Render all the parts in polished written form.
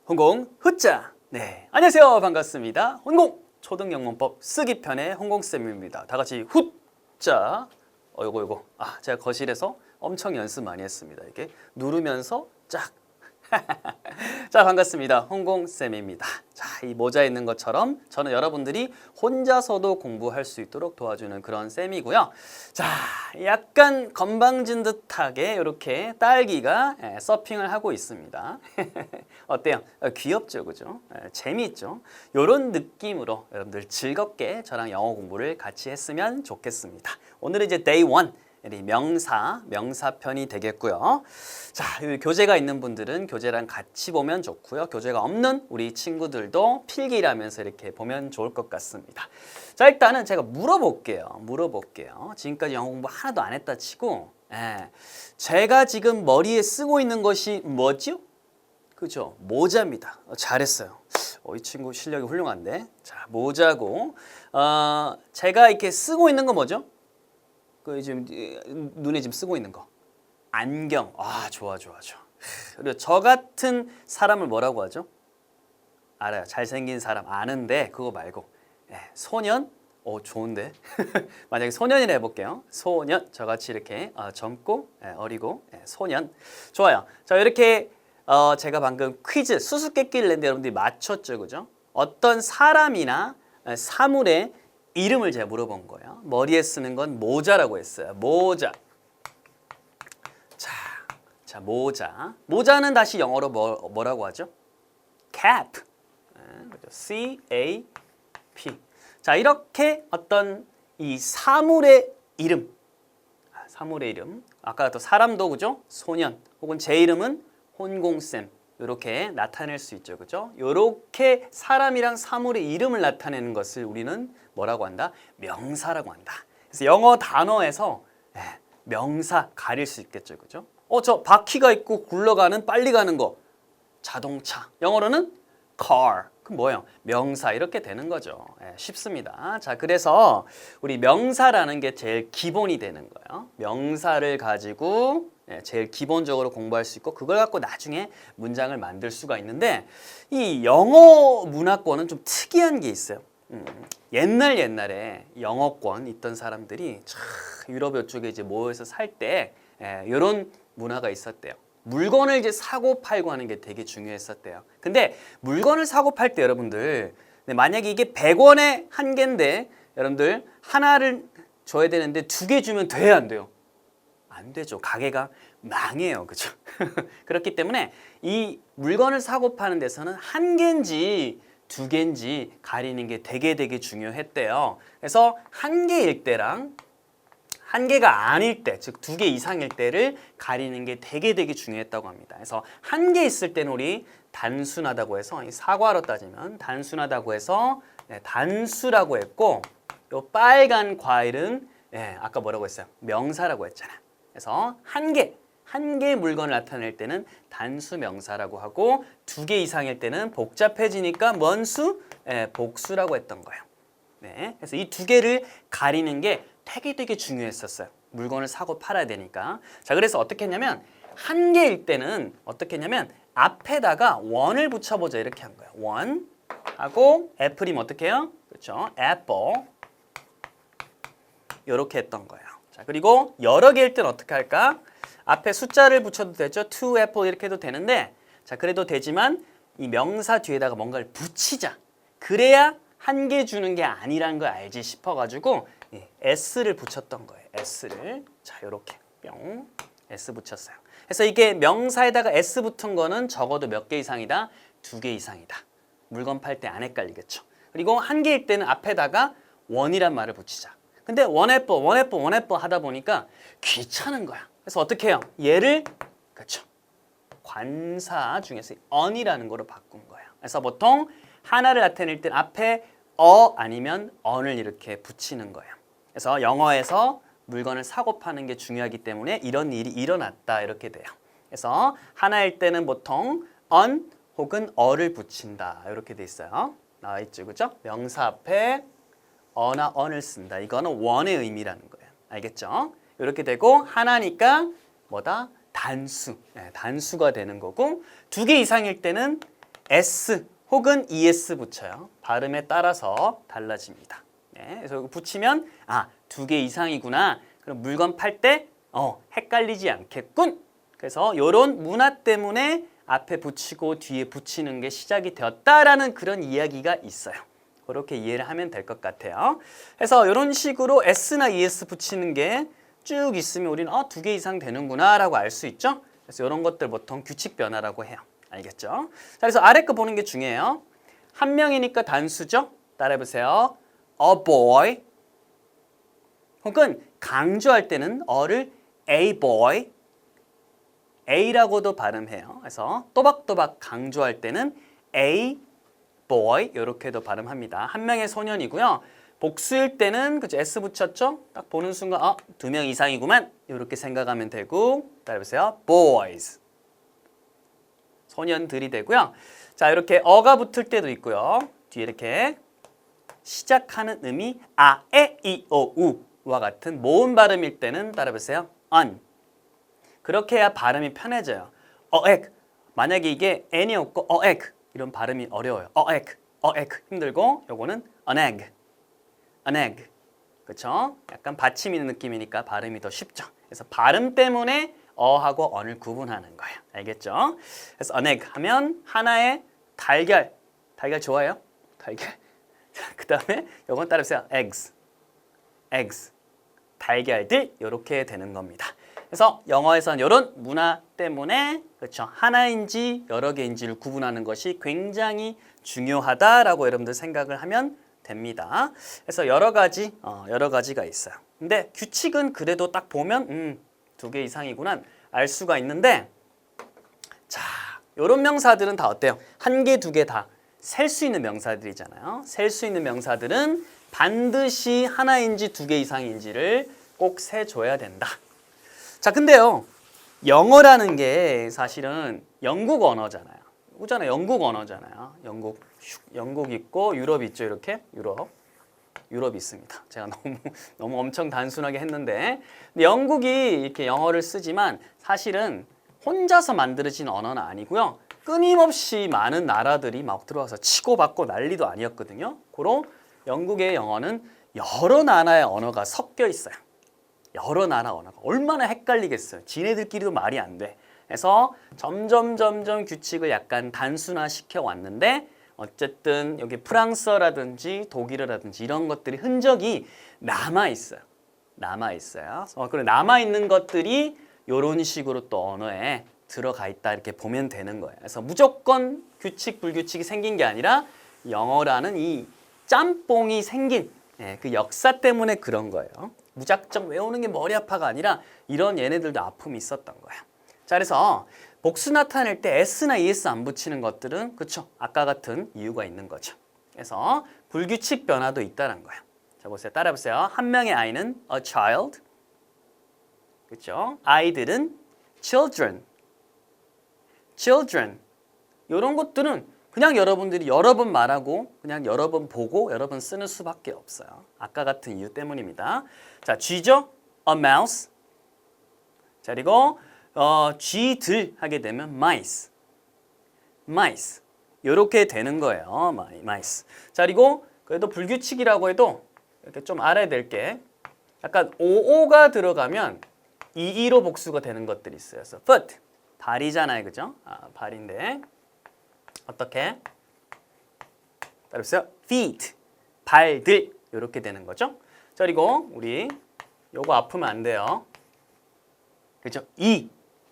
홍공 후짜. 네, 안녕하세요. 반갑습니다. 홍공 초등영문법 쓰기 편의 홍공쌤입니다. 다 같이 후짜. 요거. 제가 거실에서 엄청 연습 많이 했습니다. 이렇게 누르면서 쫙. 자, 반갑습니다. 홍공쌤입니다. 자, 이 모자에 있는 것처럼 저는 여러분들이 혼자서도 공부할 수 있도록 도와주는 그런 쌤이고요. 자, 약간 건방진 듯하게 이렇게 딸기가 서핑을 하고 있습니다. 어때요? 귀엽죠, 그죠? 재미있죠? 이런 느낌으로 여러분들 즐겁게 저랑 영어 공부를 같이 했으면 좋겠습니다. 오늘은 이제 day 1. 명사편이 되겠고요. 자, 교재가 있는 분들은 교재랑 같이 보면 좋고요. 교재가 없는 우리 친구들도 필기라면서 이렇게 보면 좋을 것 같습니다. 자, 일단은 제가 물어볼게요. 지금까지 영어 공부 하나도 안 했다 치고, 제가 지금 머리에 쓰고 있는 것이 뭐죠? 그죠? 모자입니다. 잘했어요. 이 친구 실력이 훌륭한데. 자, 모자고, 제가 이렇게 쓰고 있는 거 뭐죠? 지금 눈에 지금 쓰고 있는 거. 안경. 좋아. 그리고 저 같은 사람을 뭐라고 하죠? 알아요. 잘생긴 사람 아는데 그거 말고. 소년? 좋은데. 만약에 소년이라 해볼게요. 소년. 저같이 이렇게 젊고 어리고 소년. 좋아요. 자, 이렇게 제가 방금 퀴즈 수수께끼를 냈는데 여러분들이 맞췄죠, 그죠? 어떤 사람이나 사물의 이름을 제가 물어본 거예요. 머리에 쓰는 건 모자라고 했어요. 모자. 자, 모자. 모자는 다시 영어로 뭐라고 하죠? cap. C-A-P. 자, 이렇게 어떤 이 사물의 이름. 아까 또 사람도 그죠? 소년. 혹은 제 이름은 혼공쌤. 이렇게 나타낼 수 있죠, 그죠? 이렇게 사람이랑 사물의 이름을 나타내는 것을 우리는 뭐라고 한다? 명사라고 한다. 그래서 영어 단어에서 명사 가릴 수 있겠죠, 그죠? 저 바퀴가 있고 굴러가는 빨리 가는 거 자동차. 영어로는 car. 그럼 뭐예요? 명사 이렇게 되는 거죠. 쉽습니다. 자, 그래서 우리 명사라는 게 제일 기본이 되는 거예요. 명사를 가지고 제일 기본적으로 공부할 수 있고 그걸 갖고 나중에 문장을 만들 수가 있는데 이 영어 문화권은 좀 특이한 게 있어요. 옛날에 영어권 있던 사람들이 유럽 이쪽에 이제 모여서 살 때 이런 문화가 있었대요. 물건을 이제 사고 팔고 하는 게 되게 중요했었대요. 근데 물건을 사고 팔 때 여러분들 만약에 이게 100원에 한 개인데 여러분들 하나를 줘야 되는데 2개 주면 돼요, 안 돼요? 안 되죠. 가게가 망해요. 그죠? 그렇기 때문에 이 물건을 사고 파는 데서는 한 개인지 2개인지 가리는 게 되게 중요했대요. 그래서 한 개일 때랑 한 개가 아닐 때, 즉 2개 이상일 때를 가리는 게 되게 중요했다고 합니다. 그래서 한 개 있을 때는 우리 단순하다고 해서 사과로 따지면 단순하다고 해서 단수라고 했고 요 빨간 과일은 아까 뭐라고 했어요? 명사라고 했잖아. 그래서 한 개 물건을 나타낼 때는 단수 명사라고 하고 2개 이상일 때는 복잡해지니까 뭔 수? 복수라고 했던 거예요. 그래서 이 2개를 가리는 게 되게 중요했었어요. 물건을 사고 팔아야 되니까. 자, 그래서 어떻게 했냐면 한 개일 때는 어떻게 했냐면 앞에다가 원을 붙여보자 이렇게 한 거예요. 원 하고 애플이면 어떻게 해요? 그렇죠? apple 이렇게 했던 거예요. 자, 그리고 여러 개일 때는 어떻게 할까? 앞에 숫자를 붙여도 되죠. two apple 이렇게 해도 되는데 자, 그래도 되지만 이 명사 뒤에다가 뭔가를 붙이자. 그래야 한 개 주는 게 아니란 걸 알지 싶어가지고 S를 붙였던 거예요. S를. 자, 요렇게 뿅 S 붙였어요. 그래서 이게 명사에다가 S 붙은 거는 적어도 몇 개 이상이다? 2개 이상이다. 물건 팔 때 안 헷갈리겠죠. 그리고 한 개일 때는 앞에다가 원이란 말을 붙이자. 근데 원애플 하다 보니까 귀찮은 거야. 그래서 어떻게 해요? 얘를 그렇죠. 관사 중에서 on이라는 거로 바꾼 거예요. 그래서 보통 하나를 나타낼 때 앞에 아니면 on을 이렇게 붙이는 거예요. 그래서 영어에서 물건을 사고 파는 게 중요하기 때문에 이런 일이 일어났다 이렇게 돼요. 그래서 하나일 때는 보통 on 혹은 어를 붙인다 이렇게 돼 있어요. 나와 있죠, 그죠? 명사 앞에 어나 on을 쓴다. 이거는 원의 의미라는 거예요. 알겠죠? 이렇게 되고 하나니까 뭐다? 단수. 단수가 되는 거고 두 개 이상일 때는 S 혹은 ES 붙여요. 발음에 따라서 달라집니다. 그래서 이거 붙이면 두 개 이상이구나. 그럼 물건 팔 때 헷갈리지 않겠군. 그래서 이런 문화 때문에 앞에 붙이고 뒤에 붙이는 게 시작이 되었다라는 그런 이야기가 있어요. 그렇게 이해를 하면 될 것 같아요. 그래서 이런 식으로 S나 ES 붙이는 게 쭉 있으면 우리는 두 개 이상 되는구나 라고 알 수 있죠. 그래서 이런 것들 보통 규칙 변화라고 해요. 알겠죠? 자, 그래서 아래 거 보는 게 중요해요. 한 명이니까 단수죠. 따라해보세요. A boy. 혹은 강조할 때는 어를 a boy. A라고도 발음해요. 그래서 또박또박 강조할 때는 a boy 이렇게도 발음합니다. 한 명의 소년이고요. 복수일 때는 그죠? S 붙였죠? 딱 보는 순간 두 명 이상이구만 이렇게 생각하면 되고 따라해보세요. boys. 소년들이 되고요. 자 이렇게 어가 붙을 때도 있고요. 뒤에 이렇게 시작하는 음이 에, 이, 오, 우와 같은 모음 발음일 때는 따라해보세요. on. 그렇게 해야 발음이 편해져요. 어액. 만약에 이게 n이 없고 어액 이런 발음이 어려워요. 어액 힘들고 요거는 an egg. an egg. 그렇죠? 약간 받침 있는 느낌이니까 발음이 더 쉽죠. 그래서 발음 때문에 어하고 on을 구분하는 거예요. 알겠죠? 그래서 an egg 하면 하나의 달걀. 달걀 좋아해요? 달걀. 그 다음에 요건 따라해보세요. eggs. 달걀들 이렇게 되는 겁니다. 그래서 영어에서는 이런 문화 때문에 그렇죠. 하나인지 여러 개인지를 구분하는 것이 굉장히 중요하다라고 여러분들 생각을 하면 됩니다. 그래서 여러 가지가 있어요. 근데 규칙은 그래도 딱 보면 두 개 이상이구나 알 수가 있는데 자, 이런 명사들은 다 어때요? 한 개, 두 개 다 셀 수 있는 명사들이잖아요. 셀 수 있는 명사들은 반드시 하나인지 두 개 이상인지를 꼭 세줘야 된다. 자, 근데요. 영어라는 게 사실은 영국 언어잖아요. 그잖아요. 영국 언어잖아요. 영국 있고 유럽 있죠. 이렇게 유럽 있습니다. 제가 너무 엄청 단순하게 했는데 근데 영국이 이렇게 영어를 쓰지만 사실은 혼자서 만들어진 언어는 아니고요. 끊임없이 많은 나라들이 막 들어와서 치고받고 난리도 아니었거든요. 고로 영국의 영어는 여러 나라의 언어가 섞여 있어요. 여러 나라 언어가 얼마나 헷갈리겠어요. 지네들끼리도 말이 안 돼. 그래서 점점 규칙을 약간 단순화시켜 왔는데 어쨌든 여기 프랑스어라든지 독일어라든지 이런 것들이 흔적이 남아있어요. 그리고 남아있는 것들이 이런 식으로 또 언어에 들어가 있다 이렇게 보면 되는 거예요. 그래서 무조건 규칙, 불규칙이 생긴 게 아니라 영어라는 이 짬뽕이 생긴 그 역사 때문에 그런 거예요. 무작정 외우는 게 머리 아파가 아니라 이런 얘네들도 아픔이 있었던 거예요. 자, 그래서 복수 나타낼 때 S나 ES 안 붙이는 것들은 그렇죠. 아까 같은 이유가 있는 거죠. 그래서 불규칙 변화도 있다는 거예요. 자, 보세요. 따라해보세요. 한 명의 아이는 a child. 그렇죠? 아이들은 children. 이런 것들은 그냥 여러분들이 여러 번 말하고 그냥 여러 번 보고 여러 번 쓰는 수밖에 없어요. 아까 같은 이유 때문입니다. 자, 쥐죠? a mouse. 자, 그리고 쥐들 하게 되면 mice. 이렇게 되는 거예요. mice. 자, 그리고 그래도 불규칙이라고 해도 이렇게 좀 알아야 될 게 약간 oo가 들어가면 이로 복수가 되는 것들이 있어요. 그래서 foot. 발이잖아요. 그죠? 발인데 어떻게? 따라해보세요. feet. 발들. 이렇게 되는 거죠. 자, 그리고 우리 요거 아프면 안 돼요. 그죠?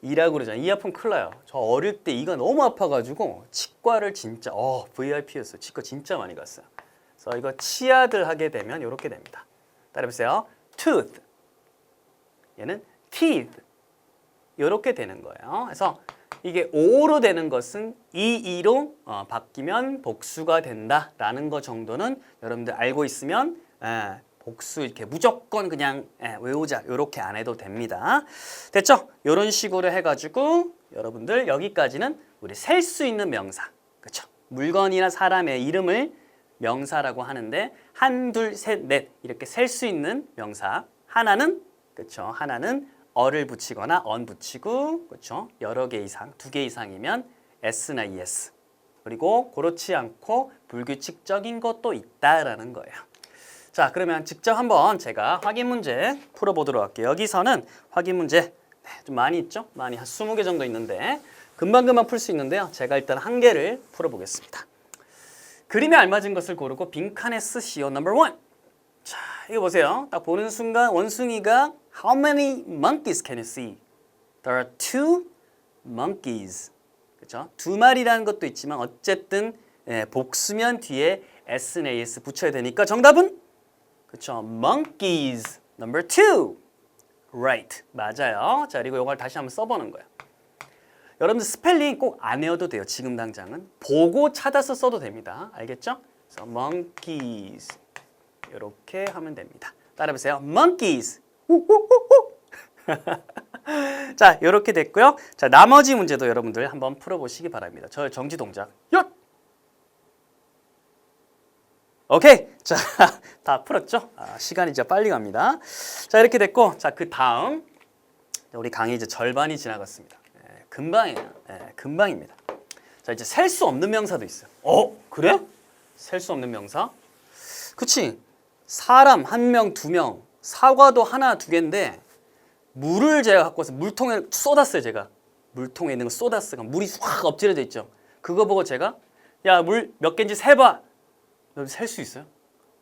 이라고 그러잖아요. 이 아프면 큰일 나요. 저 어릴 때 이가 너무 아파가지고 치과를 진짜 VIP였어요. 치과 진짜 많이 갔어요. 그래서 이거 치아들 하게 되면 이렇게 됩니다. 따라해보세요. tooth. 얘는 teeth. 이렇게 되는 거예요. 그래서 이게 오로 되는 것은 이로 바뀌면 복수가 된다라는 거 정도는 여러분들 알고 있으면 복수 이렇게 무조건 그냥 외우자 이렇게 안 해도 됩니다. 됐죠? 이런 식으로 해가지고 여러분들 여기까지는 우리 셀 수 있는 명사, 그렇죠? 물건이나 사람의 이름을 명사라고 하는데 한, 둘, 셋, 넷 이렇게 셀 수 있는 명사 하나는 그렇죠? 하나는 어를 붙이거나 언 붙이고, 그렇죠? 여러 개 이상, 2개 이상이면 s나 es. 그리고 그렇지 않고 불규칙적인 것도 있다라는 거예요. 자, 그러면 직접 한번 제가 확인 문제 풀어보도록 할게요. 여기서는 확인 문제 좀 많이 있죠? 많이 한 20개 정도 있는데 금방금방 풀 수 있는데요. 제가 일단 한 개를 풀어보겠습니다. 그림에 알맞은 것을 고르고 빈칸에 쓰시오. 넘버 1. 자, 이거 보세요. 딱 보는 순간 원숭이가 How many monkeys can you see? There are 2 monkeys. 그렇죠? 2마리라는 것도 있지만 어쨌든 복수면 뒤에 s나 as 붙여야 되니까 정답은 그렇죠? monkeys. number 2. right. 맞아요. 자, 그리고 이걸 다시 한번 써보는 거예요. 여러분들 스펠링 꼭 안 외워도 돼요. 지금 당장은. 보고 찾아서 써도 됩니다. 알겠죠? 그래서 monkeys. 이렇게 하면 됩니다. 따라해보세요. monkeys. 자, 이렇게 됐고요. 자, 나머지 문제도 여러분들 한번 풀어보시기 바랍니다. 저 정지 동작. 얏! 오케이. 자, 다 풀었죠? 시간이 진짜 빨리 갑니다. 자, 이렇게 됐고, 자, 그 다음 우리 강의 이제 절반이 지나갔습니다. 금방이에요. 금방입니다. 자, 이제 셀 수 없는 명사도 있어요. 그래? 셀 수 없는 명사? 그치? 사람 1명, 2명, 사과도 하나, 2개인데 물을 제가 갖고 와서 물통에 쏟았어요. 제가 물통에 있는 거 쏟았어요. 물이 확 엎드려져 있죠. 그거 보고 제가 야, 물 몇 개인지 세봐. 여러분 셀 수 있어요?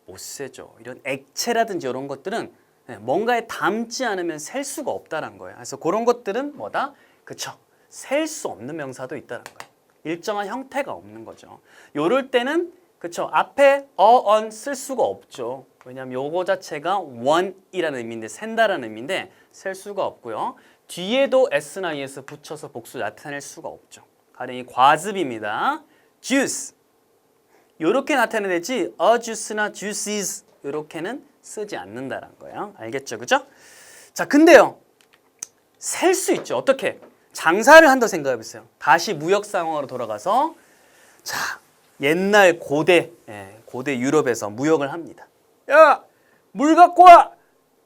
못 세죠. 이런 액체라든지 이런 것들은 뭔가에 담지 않으면 셀 수가 없다는 거예요. 그래서 그런 것들은 뭐다? 그쵸? 셀 수 없는 명사도 있다는 거예요. 일정한 형태가 없는 거죠. 요럴 때는 그쵸? 앞에 on 쓸 수가 없죠. 왜냐하면 요거 자체가 one이라는 의미인데 센다라는 의미인데 셀 수가 없고요. 뒤에도 s나 es 붙여서 복수 나타낼 수가 없죠. 가령 이 과즙입니다. juice. 요렇게 나타내야지 a juice나 juices 요렇게는 쓰지 않는다는 거예요. 알겠죠? 그죠? 자, 근데요. 셀 수 있죠. 어떻게? 장사를 한다 생각해 보세요. 다시 무역 상황으로 돌아가서 자, 옛날 고대 유럽에서 무역을 합니다. 야, 물 갖고 와.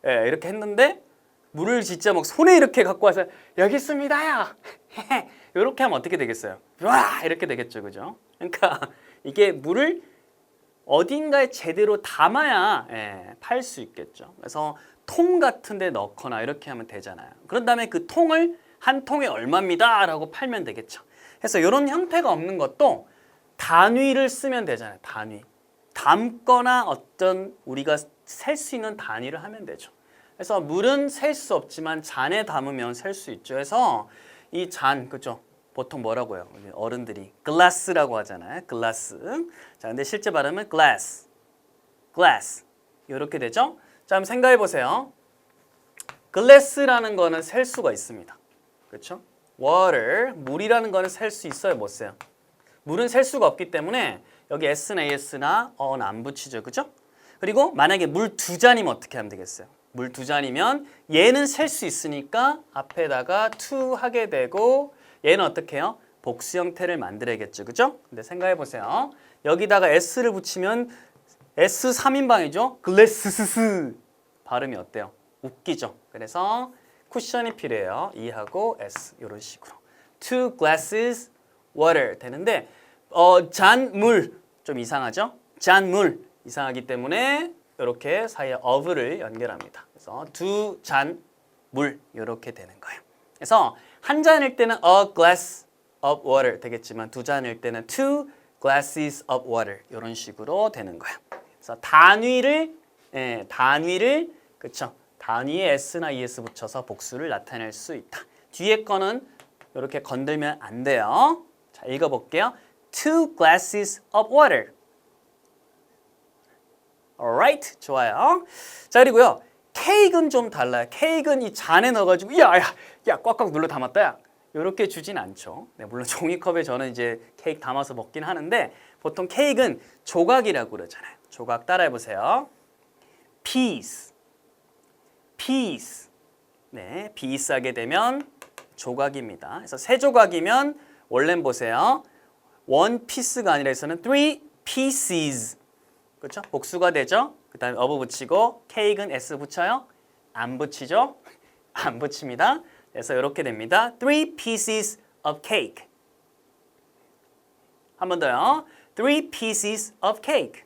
이렇게 했는데 물을 진짜 막 손에 이렇게 갖고 와서 여기 있습니다요. 이렇게 하면 어떻게 되겠어요? 와, 이렇게 되겠죠, 그죠? 그러니까 이게 물을 어딘가에 제대로 담아야 팔 수 있겠죠. 그래서 통 같은 데 넣거나 이렇게 하면 되잖아요. 그런 다음에 그 통을 한 통에 얼마입니다 라고 팔면 되겠죠. 그래서 이런 형태가 없는 것도 단위를 쓰면 되잖아요. 단위. 담거나 어떤 우리가 셀 수 있는 단위를 하면 되죠. 그래서 물은 셀 수 없지만 잔에 담으면 셀 수 있죠. 그래서 이 잔, 그죠? 보통 뭐라고 해요? 어른들이 glass라고 하잖아요. glass. 자, 근데 실제 발음은 glass. glass. 이렇게 되죠? 자, 한번 생각해 보세요. glass라는 거는 셀 수가 있습니다. 그렇죠? water, 물이라는 거는 셀 수 있어요, 못 세요? 물은 셀 수가 없기 때문에 여기 s나 as나 on 안 붙이죠, 그죠? 그리고 만약에 물 2잔이면 어떻게 하면 되겠어요? 물 2잔이면 얘는 셀 수 있으니까 앞에다가 to 하게 되고 얘는 어떻게 해요? 복수 형태를 만들어야겠죠, 그죠? 근데 생각해 보세요. 여기다가 s를 붙이면 s 3인방이죠? 글래스스스 발음이 어때요? 웃기죠? 그래서 쿠션이 필요해요. E하고 S 이런 식으로. 2 glasses water 되는데 잔물 좀 이상하죠? 잔물 이상하기 때문에 이렇게 사이에 of를 연결합니다. 그래서 2잔 물 이렇게 되는 거예요. 그래서 한 잔일 때는 a glass of water 되겠지만 2잔일 때는 2 glasses of water 이런 식으로 되는 거예요. 그래서 단위를 그쵸? 단위에 s나 es 붙여서 복수를 나타낼 수 있다. 뒤에 거는 이렇게 건들면 안 돼요. 자, 읽어볼게요. 2 glasses of water. Alright, 좋아요. 자, 그리고요. 케이크는 좀 달라요. 케이크는 이 잔에 넣어가지고 야, 꽉꽉 눌러 담았다. 야. 이렇게 주진 않죠. 네, 물론 종이컵에 저는 이제 케이크 담아서 먹긴 하는데 보통 케이크는 조각이라고 그러잖아요. 조각 따라해보세요. piece. piece. 네, piece 하게 되면 조각입니다. 그래서 세 조각이면 원래는 보세요. one piece가 아니라 해서는 three pieces. 그렇죠? 복수가 되죠. 그 다음에 of 붙이고 케이크는 s 붙여요. 안 붙이죠? 안 붙입니다. 그래서 이렇게 됩니다. 3 pieces of cake. 한 번 더요. 3 pieces of cake.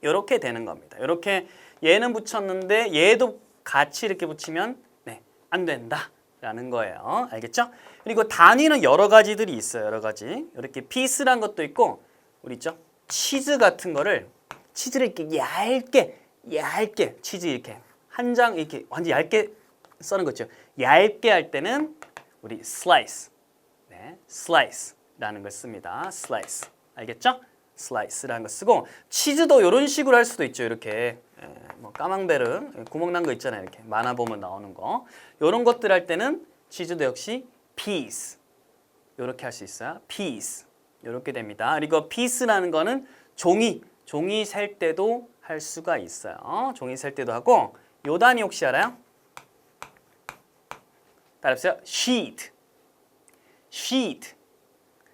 이렇게 되는 겁니다. 이렇게 얘는 붙였는데 얘도 같이 이렇게 붙이면 네, 안 된다라는 거예요. 알겠죠? 그리고 단위는 여러 가지들이 있어요. 여러 가지. 이렇게 piece란 것도 있고 우리 있죠? 치즈 같은 거를 치즈를 이렇게 얇게 치즈 이렇게 한 장 이렇게 완전 얇게 써는 거죠. 얇게 할 때는 우리 slice, 네, slice라는 걸 씁니다. slice, 알겠죠? slice라는 거 쓰고 치즈도 이런 식으로 할 수도 있죠. 이렇게 뭐 까망베르 구멍 난 거 있잖아요. 이렇게 만화 보면 나오는 거 이런 것들 할 때는 치즈도 역시 piece 이렇게 할 수 있어요. piece 이렇게 됩니다. 그리고 piece라는 거는 종이 셀 때도 할 수가 있어요. 종이 셀 때도 하고 요 단위 혹시 알아요? 따라해보세요. sheet.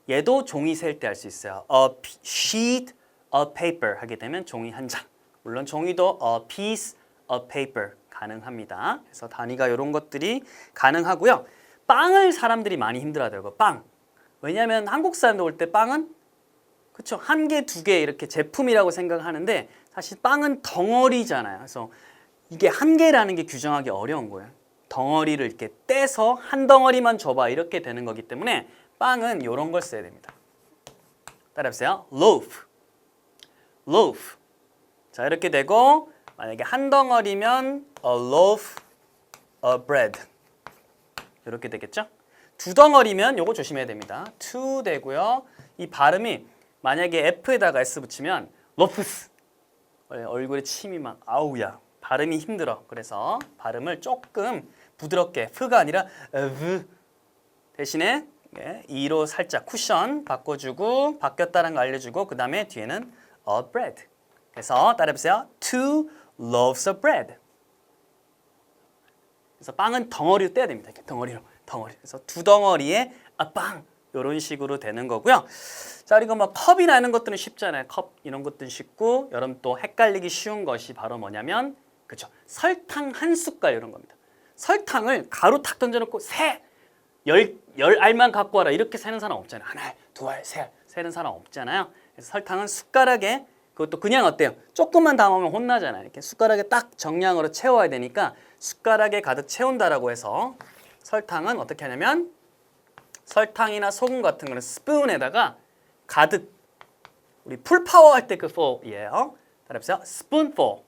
얘도 종이 셀 때 할 수 있어요. A sheet of paper 하게 되면 종이 한 장. 물론 종이도 a piece of paper 가능합니다. 그래서 단위가 이런 것들이 가능하고요. 빵을 사람들이 많이 힘들어하더라고요. 빵. 왜냐하면 한국 사람들 올 때 빵은 그렇죠. 한 개, 두 개 이렇게 제품이라고 생각하는데 사실 빵은 덩어리잖아요. 그래서 이게 한 개라는 게 규정하기 어려운 거예요. 덩어리를 이렇게 떼서 한 덩어리만 줘봐 이렇게 되는 거기 때문에 빵은 이런 걸 써야 됩니다. 따라해보세요. loaf. 자 이렇게 되고 만약에 한 덩어리면 a loaf of bread 이렇게 되겠죠? 두 덩어리면 요거 조심해야 됩니다. two 되고요. 이 발음이 만약에 F에다가 S 붙이면 loafs 얼굴에 침이 막 아우야 발음이 힘들어. 그래서 발음을 조금 부드럽게 F가 아니라 V 대신에 E로 살짝 쿠션 바꿔주고 바뀌었다는 거 알려주고 그 다음에 뒤에는 a bread. 그래서 따라해보세요. 2 loaves of bread. 그래서 빵은 덩어리로 떼야 됩니다. 이렇게 덩어리. 그래서 두 덩어리에 빵 이런 식으로 되는 거고요. 자 그리고 뭐 컵이나 이런 것들은 쉽잖아요. 컵 이런 것들은 쉽고 여러분 또 헷갈리기 쉬운 것이 바로 뭐냐면 그렇죠. 설탕 한 숟갈 이런 겁니다. 설탕을 가루 탁 던져놓고 열 알만 갖고 와라 이렇게 세는 사람 없잖아요. 하나, 두 알, 세 알 세는 사람 없잖아요. 그래서 설탕은 숟가락에 그것도 그냥 어때요? 조금만 담으면 혼나잖아요. 이렇게 숟가락에 딱 정량으로 채워야 되니까 숟가락에 가득 채운다라고 해서 설탕은 어떻게 하냐면 설탕이나 소금 같은 거는 스푼에다가 가득 우리 풀파워 할 때 그 full이에요. 따라해보세요. spoonful.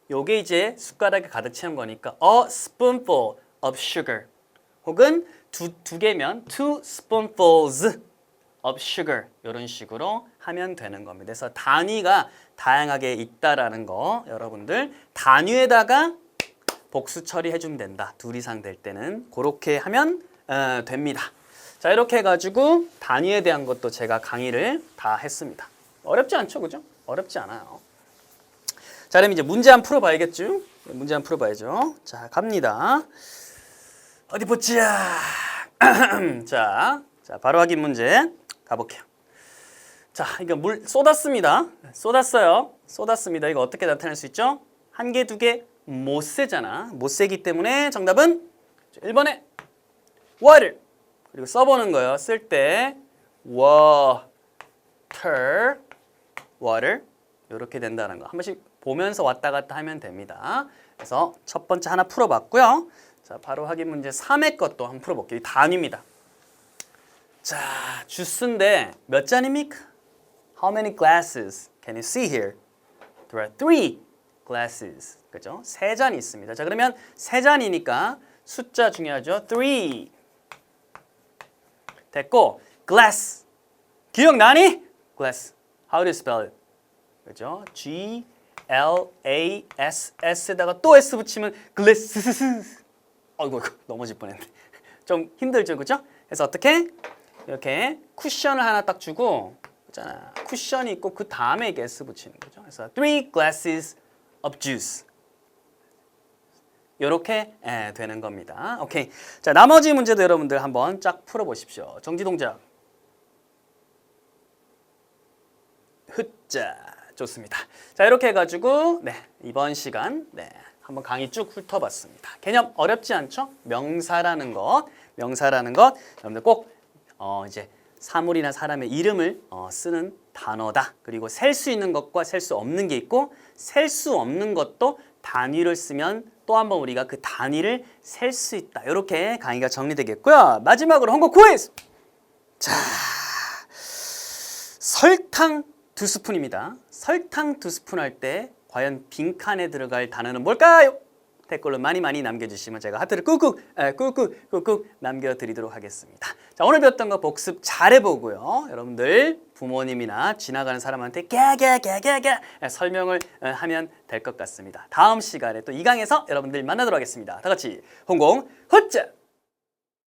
요게 이제 숟가락에 가득 채운 거니까 a spoonful of sugar 혹은 두 개면 2 spoonfuls of sugar 이런 식으로 하면 되는 겁니다. 그래서 단위가 다양하게 있다라는 거 여러분들 단위에다가 복수 처리해주면 된다. 둘 이상 될 때는 그렇게 하면 됩니다. 자 이렇게 해가지고 단위에 대한 것도 제가 강의를 다 했습니다. 어렵지 않죠, 그죠? 어렵지 않아요. 자 그럼 이제 문제 한번 풀어봐야겠죠? 문제 한번 풀어봐야죠. 자 갑니다. 어디 보자. 자 바로 확인 문제 가볼게요. 자 이거 물 쏟았습니다. 쏟았습니다. 이거 어떻게 나타낼 수 있죠? 한 개, 두 개 못 세잖아. 못 세기 때문에 정답은 1번에 water. 그리고 써보는 거예요. 쓸 때 water 이렇게 된다는 거. 한 번씩 보면서 왔다 갔다 하면 됩니다. 그래서 첫 번째 하나 풀어봤고요. 자 바로 확인 문제 3의 것도 한번 풀어볼게요. 단위입니다. 자 주스인데 몇 잔입니까? How many glasses can you see here? There are 3 glasses. 그죠? 3잔이 있습니다. 자 그러면 3잔이니까 숫자 중요하죠. 3 됐고 glass 기억나니? glass how do you spell it? 그죠? G L A S S에다가 또 S 붙이면 glass. 어이구 넘어질 뻔했네. 좀 힘들죠, 그죠? 그래서 어떻게? 이렇게 쿠션을 하나 딱 주고 있잖아. 쿠션이 있고 그 다음에 이게 S 붙이는 거죠. 그래서 3 glasses of juice. 이렇게 되는 겁니다. 오케이. 자 나머지 문제도 여러분들 한번 쫙 풀어보십시오. 정지 동작. 흐자 좋습니다. 자, 이렇게 해가지고 네, 이번 시간 네, 한번 강의 쭉 훑어봤습니다. 개념 어렵지 않죠? 명사라는 것, 여러분들 꼭 이제 사물이나 사람의 이름을 쓰는 단어다. 그리고 셀 수 있는 것과 셀 수 없는 게 있고, 셀 수 없는 것도 단위를 쓰면 또 한 번 우리가 그 단위를 셀 수 있다. 이렇게 강의가 정리되겠고요. 마지막으로 홍보 퀴즈. 자, 설탕 2스푼입니다. 설탕 2스푼 할 때 과연 빈칸에 들어갈 단어는 뭘까요? 댓글로 많이 남겨주시면 제가 하트를 꾹꾹 남겨드리도록 하겠습니다. 자, 오늘 배웠던 거 복습 잘 해보고요. 여러분들 부모님이나 지나가는 사람한테 갸갸갸갸갸 설명을 하면 될 것 같습니다. 다음 시간에 또 2강에서 여러분들 만나도록 하겠습니다. 다 같이 홍공 헛자!